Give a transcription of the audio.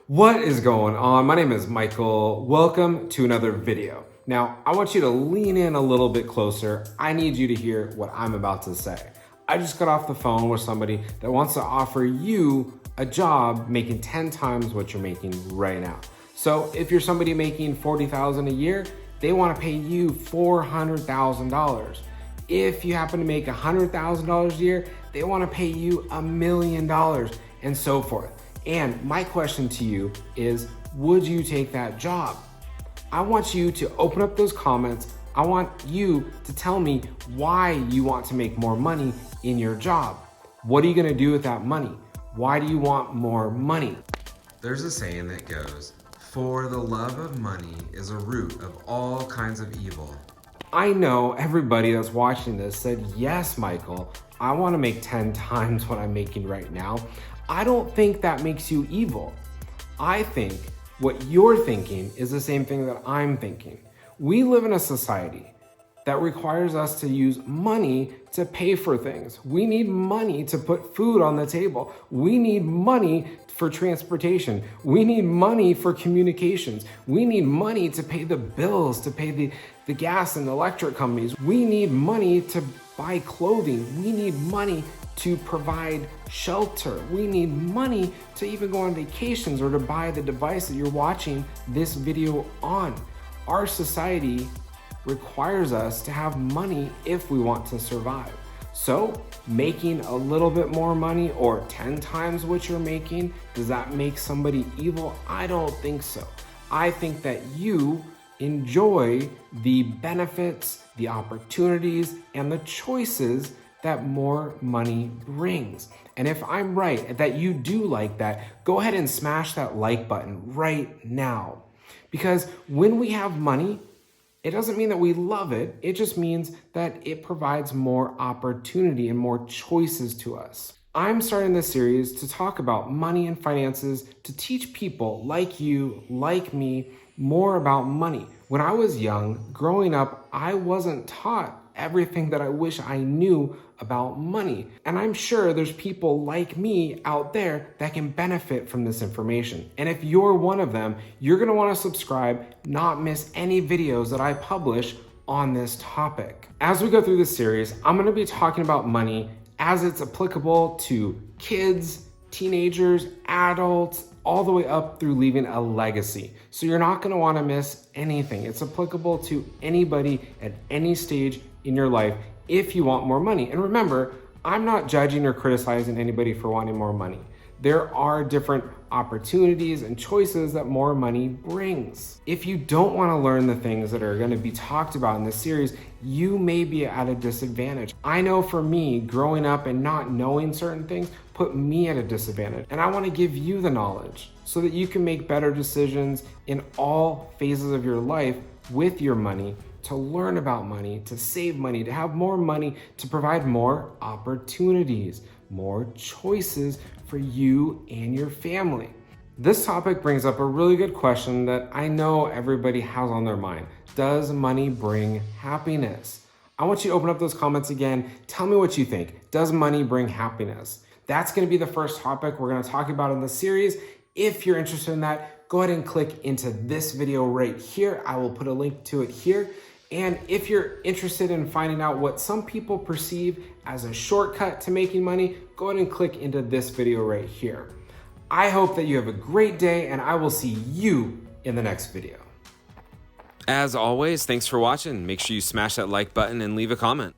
What is going on? My name is Michael. Welcome to another video. Now, I want you to lean in a little bit closer. I need you to hear what I'm about to say. I just got off the phone with somebody that wants to offer you a job making 10 times what you're making right now. So if you're somebody making $40,000 a year, they want to pay you $400,000. If you happen to make $100,000 a year, they want to pay you $1 million and so forth. And my question to you is, would you take that job? I want you to open up those comments. I want you to tell me why you want to make more money in your job. What are you gonna do with that money? Why do you want more money? There's a saying that goes, "For the love of money is a root of all kinds of evil." I know everybody that's watching this said, yes, Michael, I want to make 10 times what I'm making right now. I don't think that makes you evil. I think what you're thinking is the same thing that I'm thinking. We live in a society that requires us to use money to pay for things. We need money to put food on the table. We need money for transportation. We need money for communications. We need money to pay the bills, to pay the gas and electric companies. We need money to buy clothing. We need money to provide shelter. We need money to even go on vacations or to buy the device that you're watching this video on. Our society requires us to have money if we want to survive. So making a little bit more money or 10 times what you're making, does that make somebody evil? I don't think so. I think that you enjoy the benefits, the opportunities, and the choices that more money brings. And if I'm right that you do like that, go ahead and smash that like button right now. Because when we have money, it doesn't mean that we love it. It just means that it provides more opportunity and more choices to us. I'm starting this series to talk about money and finances to teach people like you, like me, more about money. When I was young, growing up, I wasn't taught everything that I wish I knew about money. And I'm sure there's people like me out there that can benefit from this information. And if you're one of them, you're gonna wanna subscribe, not miss any videos that I publish on this topic. As we go through this series, I'm gonna be talking about money as it's applicable to kids, teenagers, adults, all the way up through leaving a legacy. So you're not gonna wanna miss anything. It's applicable to anybody at any stage in your life if you want more money. And remember, I'm not judging or criticizing anybody for wanting more money. There are different opportunities and choices that more money brings. If you don't want to learn the things that are going to be talked about in this series, you may be at a disadvantage. I know for me, growing up and not knowing certain things put me at a disadvantage. And I want to give you the knowledge so that you can make better decisions in all phases of your life with your money, to learn about money, to save money, to have more money, to provide more opportunities, more choices for you and your family. This topic brings up a really good question that I know everybody has on their mind. Does money bring happiness? I want you to open up those comments again. Tell me what you think. Does money bring happiness? That's going to be the first topic we're going to talk about in the series. If you're interested in that, go ahead and click into this video right here. I will put a link to it here. And if you're interested in finding out what some people perceive as a shortcut to making money, go ahead and click into this video right here. I hope that you have a great day, and I will see you in the next video. As always, thanks for watching. Make sure you smash that like button and leave a comment.